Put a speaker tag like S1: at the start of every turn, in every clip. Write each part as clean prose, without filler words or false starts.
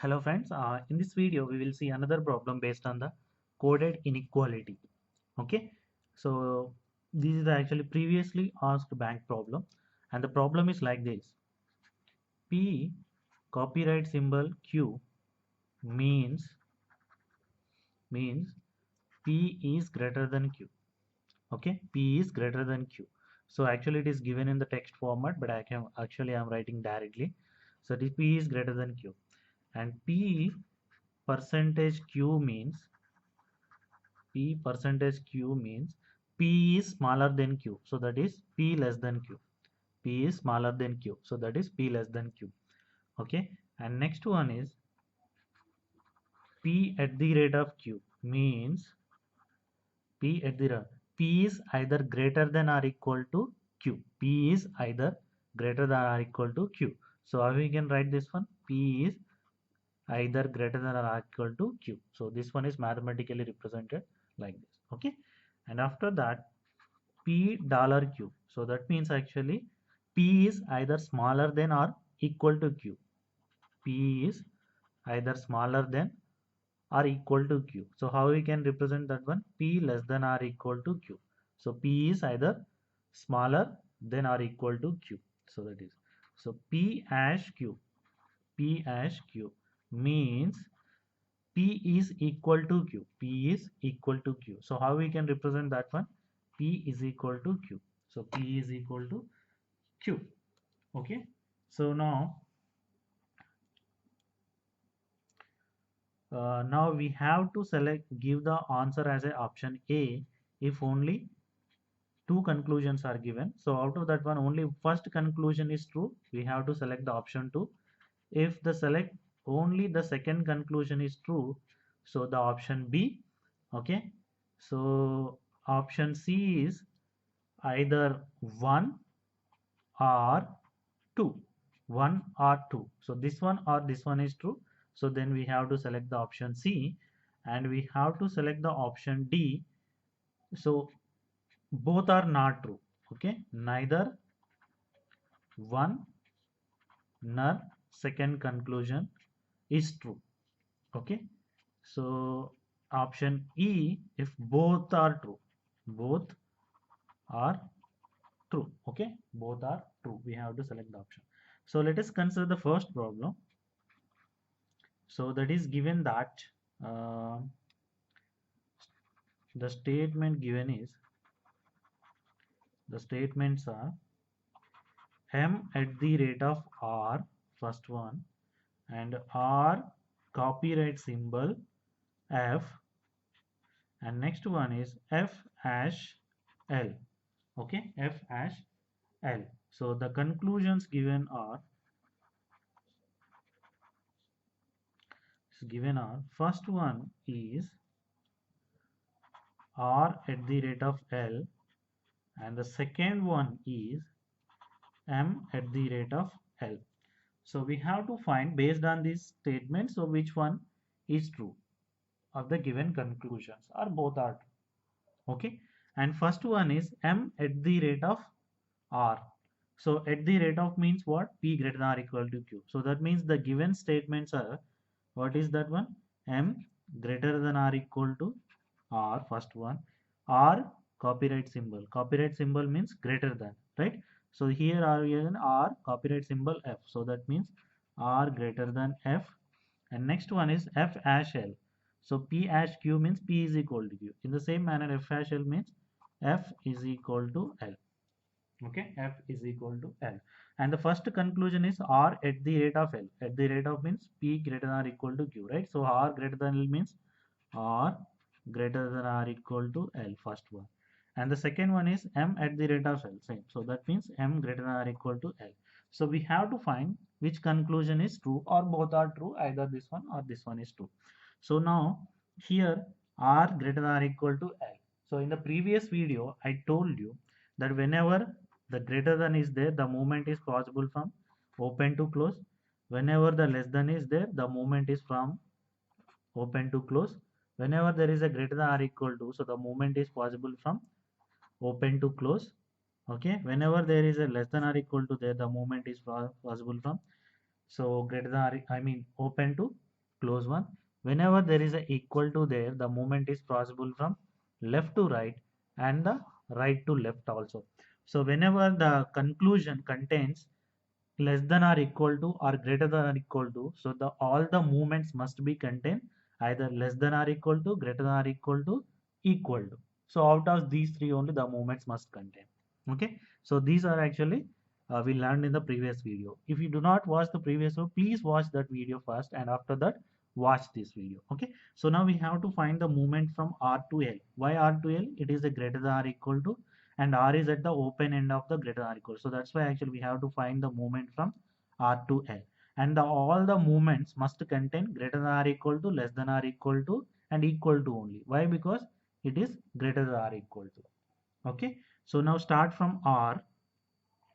S1: Hello friends, in this video we will see another problem based on the coded inequality. Okay, so this is the actually previously asked bank problem, and the problem is like this. P copyright symbol Q means P is greater than Q. Okay, P is greater than Q. So actually it is given in the text format, but I'm writing directly. So this P is greater than Q, and P percentage Q means P percentage Q means P is smaller than Q. So that is P less than Q. P is smaller than Q. So that is P less than Q. Okay. And next one is P at the rate of Q means P at the rate. P is either greater than or equal to Q. P is either greater than or equal to Q. So how we can write this one? P is either greater than or equal to Q. So this one is mathematically represented like this. Okay. And after that, P dollar Q. So that means actually P is either smaller than or equal to Q. P is either smaller than or equal to Q. So how we can represent that one? P less than or equal to Q. So P is either smaller than or equal to Q. So that is. So P hash Q. P hash Q means P is equal to Q. P is equal to Q. So how we can represent that one? P is equal to Q. So P is equal to Q. Okay. So now we have to give the answer as a option A if only two conclusions are given. So out of that one, only first conclusion is true. We have to select the option 2. If the select only the second conclusion is true, so the option B. Okay. So option C is either 1 or 2. 1 or 2. So this one or this one is true. So then we have to select the option C, and we have to select the option D. So both are not true. Okay. Neither one nor second conclusion is true. Okay. So option E, if both are true, both are true. Okay, both are true. We have to select the option. So let us consider the first problem. So that is given that uh, the statement given is the statements are M at the rate of R, first one, and R copyright symbol F, and next one is F hash L. Okay, F hash L. So the conclusions given are first one is R at the rate of L, and the second one is M at the rate of L. So we have to find based on this statement, so which one is true of the given conclusions, or both are true. Okay, and first one is M at the rate of R. So at the rate of means what? P greater than or equal to Q. So that means the given statements are, what is that one? M greater than or equal to R, first one. R copyright symbol. Copyright symbol means greater than, right? So here are given R copyright symbol F. So that means R greater than F. And next one is F hash L. So P hash Q means P is equal to Q. In the same manner, F hash L means F is equal to L. Okay, F is equal to L. And the first conclusion is R at the rate of L. At the rate of means P greater than or equal to Q, right? So R greater than L means R greater than or equal to L, first one. And the second one is M at the rate of L, same. So that means M greater than or equal to L. So we have to find which conclusion is true, or both are true, either this one or this one is true. So now here R greater than or equal to L. So in the previous video, I told you that whenever the greater than is there, the movement is possible from open to close. Whenever the less than is there, the movement is from open to close. Whenever there is a greater than or equal to, so the movement is possible from open to close. Okay, whenever there is a less than or equal to there, the movement is possible from, so greater than or, I mean open to close one. Whenever there is a equal to there, the movement is possible from left to right and the right to left also. So whenever the conclusion contains less than or equal to or greater than or equal to, so the all the movements must be contained either less than or equal to, greater than or equal to. So out of these three only the movements must contain. Okay, so these are actually we learned in the previous video. If you do not watch the previous video, please watch that video first and after that watch this video. Okay, so now we have to find the movement from R to L. Why R to L? It is a greater than or equal to, and R is at the open end of the greater than or equal. So that's why actually we have to find the movement from R to L. And all the movements must contain greater than or equal to, less than or equal to, and equal to only. Why? Because it is greater than or equal to. Okay, so now start from R.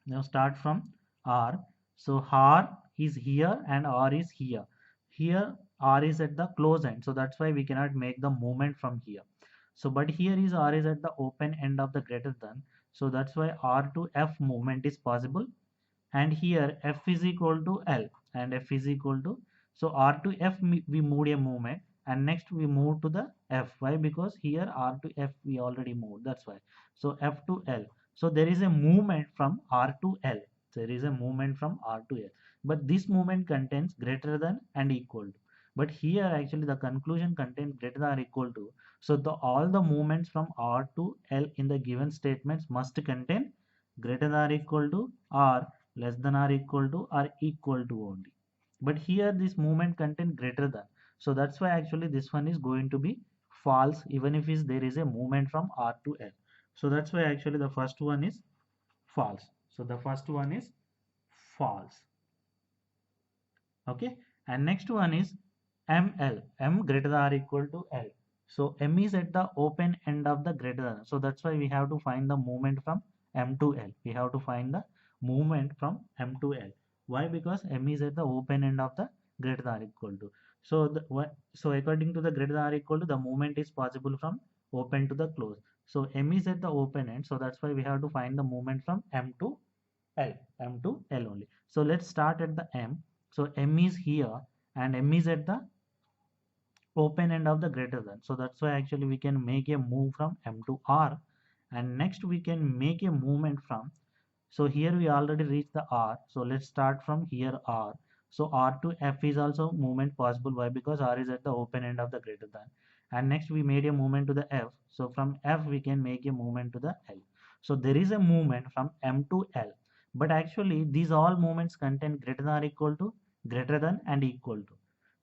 S1: Now start from R. So R is here and R is here. Here R is at the close end. So that's why we cannot make the movement from here. So but here is R is at the open end of the greater than. So that's why R to F movement is possible. And here F is equal to L and F is equal to. So R to F we moved a movement, and next we move to the F. Why? Because here R to F we already moved. That's why. So F to L. So there is a movement from R to L. There is a movement from R to L. But this movement contains greater than and equal to. But here actually the conclusion contains greater than or equal to. So all the movements from R to L in the given statements must contain greater than or equal to or less than or equal to only. But here this movement contain greater than. So that's why actually this one is going to be false even if there is a movement from R to L. So that's why actually the first one is false. So the first one is false. Okay, and next one is ML, M greater than or equal to L. So M is at the open end of the greater than. So that's why we have to find the movement from M to L. We have to find the movement from M to L. Why? Because M is at the open end of the greater than or equal to. So according to the greater than or equal to, the movement is possible from open to the close. So M is at the open end. So that's why we have to find the movement from M to L, M to L only. So let's start at the M. So M is here and M is at the open end of the greater than. So that's why actually we can make a move from M to R, and next we can make a movement from. So here we already reached the R. So let's start from here R. So R to F is also movement possible. Why? Because R is at the open end of the greater than. And next we made a movement to the F. So from F we can make a movement to the L. So there is a movement from M to L. But actually these all movements contain greater than or equal to, greater than and equal to.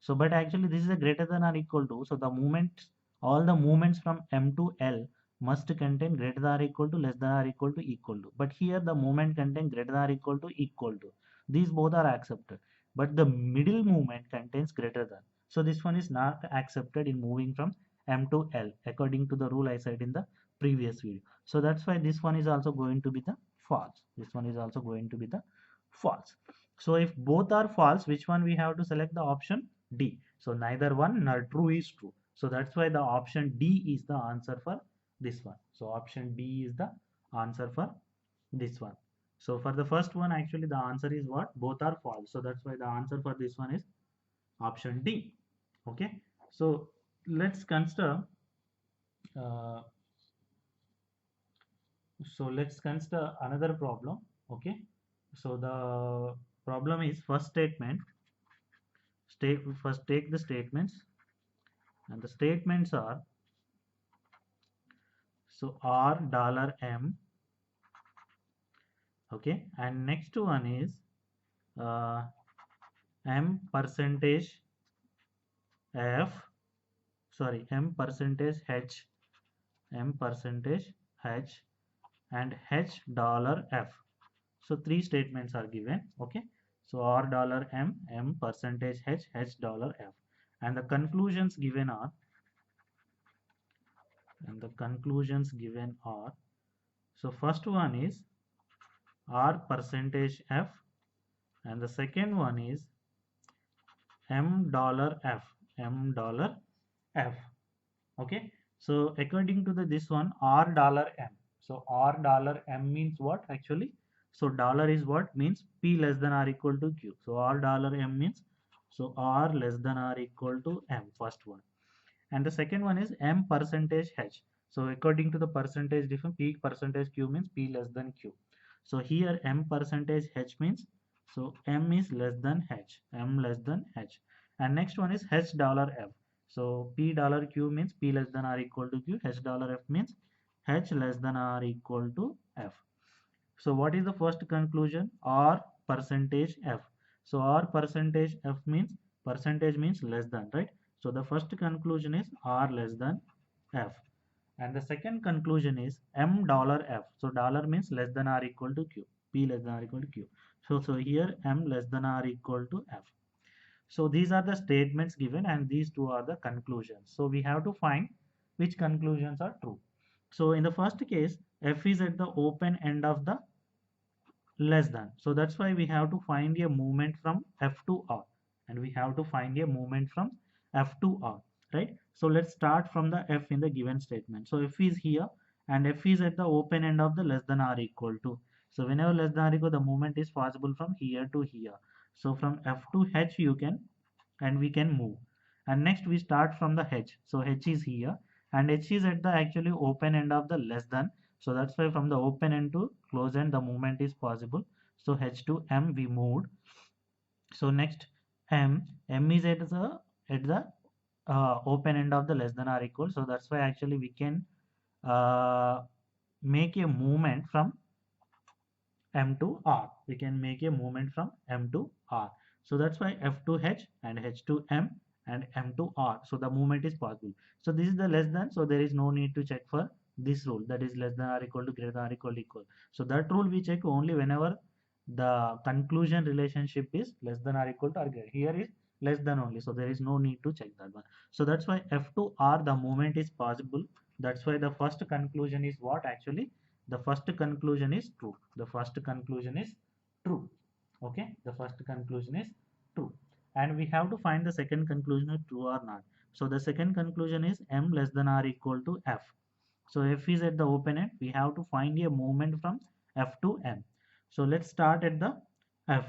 S1: So but actually this is a greater than or equal to. So the movements, all the movements from M to L must contain greater than or equal to, less than or equal to, equal to. But here the movement contains greater than or equal to, equal to. These both are accepted. But the middle movement contains greater than. So this one is not accepted in moving from M to L according to the rule I said in the previous video. So that's why this one is also going to be the false. This one is also going to be the false. So if both are false, which one we have to select? The option D. So neither one nor true is true. So that's why the option D is the answer for this one. So option D is the answer for this one. So for the first one, actually the answer is what? Both are false. So that's why the answer for this one is option D. Okay. So let's consider. Uh, let's consider another problem. Okay. So the problem is first statement. First take the statements, and the statements are, so R dollar M. Okay, and next one is uh, M percentage F, sorry, M percentage H, M percentage H, and H dollar F. So three statements are given. Okay, so R dollar M, M percentage H, H dollar F, and the conclusions given are, so first one is R percentage F, and the second one is M dollar F, M dollar F. Okay, so according to this one, R dollar M. So R dollar M means what actually? So dollar is what? Means P less than or equal to Q. So R dollar M means, So r less than or equal to m, first one. And the second one is m percentage h. So according to the percentage difference, p percentage q means p less than q. So here m percentage h means, so m is less than h, m less than h. And next one is h dollar f. So p dollar q means p less than or equal to q, h dollar f means h less than or equal to f. So what is the first conclusion? R percentage f. So R percentage f means, percentage means less than, right? So the first conclusion is R less than f. And the second conclusion is m dollar f. So dollar means less than or equal to q. P less than or equal to q. So here m less than or equal to f. So these are the statements given and these two are the conclusions. So we have to find which conclusions are true. So in the first case, f is at the open end of the less than. So that's why we have to find a movement from F to R, and we have to find a movement from F to R, right? So let's start from the F in the given statement. So F is here and F is at the open end of the less than or equal to. So whenever less than or equal, the movement is possible from here to here. So from F to H you can, and we can move. And next we start from the H. So H is here and H is at the actually open end of the less than. So that's why from the open end to close end the movement is possible. So H to M we moved. So next M is at the open end of the less than or equal. So that's why actually we can uh, make a movement from M to R. We can make a movement from M to R. So that's why F to H and H to M and M to R. So the movement is possible. So this is the less than. So there is no need to check for this rule, that is less than or equal to, greater than or equal to equal. So that rule we check only whenever the conclusion relationship is less than or equal to or greater. Here is less than only. So there is no need to check that one. So that's why F to R the movement is possible. That's why the first conclusion is what actually, the first conclusion is true. The first conclusion is true. Okay, the first conclusion is true. And we have to find the second conclusion is true or not. So the second conclusion is m less than or equal to f. So f is at the open end. We have to find a movement from f to m. So let's start at the f.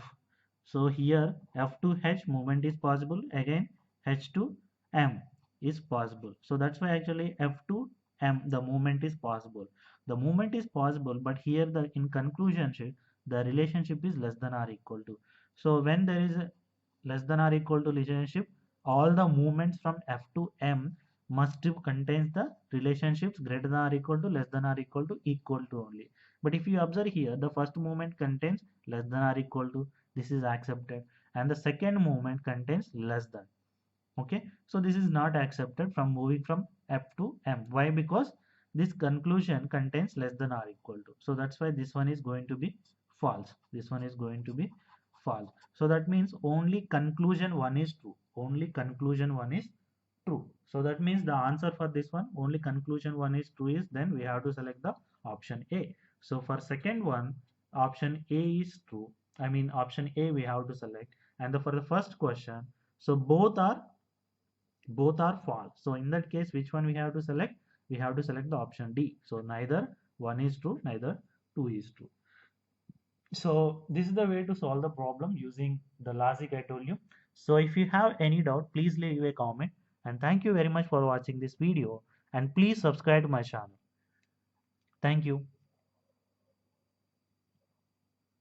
S1: So here f to h movement is possible. Again h to m is possible. So that's why actually f to m the movement is possible. The movement is possible, but here the in conclusion the relationship is less than or equal to. So when there is a less than or equal to relationship, all the movements from f to m must contains the relationships greater than or equal to, less than or equal to only. But if you observe here, the first movement contains less than or equal to, this is accepted, and the second movement contains less than. Okay, so this is not accepted from moving from f to m. Why? Because this conclusion contains less than or equal to. So that's why this one is going to be false. This one is going to be false. So that means only conclusion one is true. Only conclusion one is true. So that means the answer for this one, only conclusion one is true, is then we have to select the option A. So for second one, option A is true. I mean option A we have to select. And for the first question, so both are false. So in that case, which one we have to select? We have to select the option D. So neither one is true, neither two is true. So this is the way to solve the problem using the logic I told you. So if you have any doubt, please leave a comment. And thank you very much for watching this video. And please subscribe to my channel. Thank you.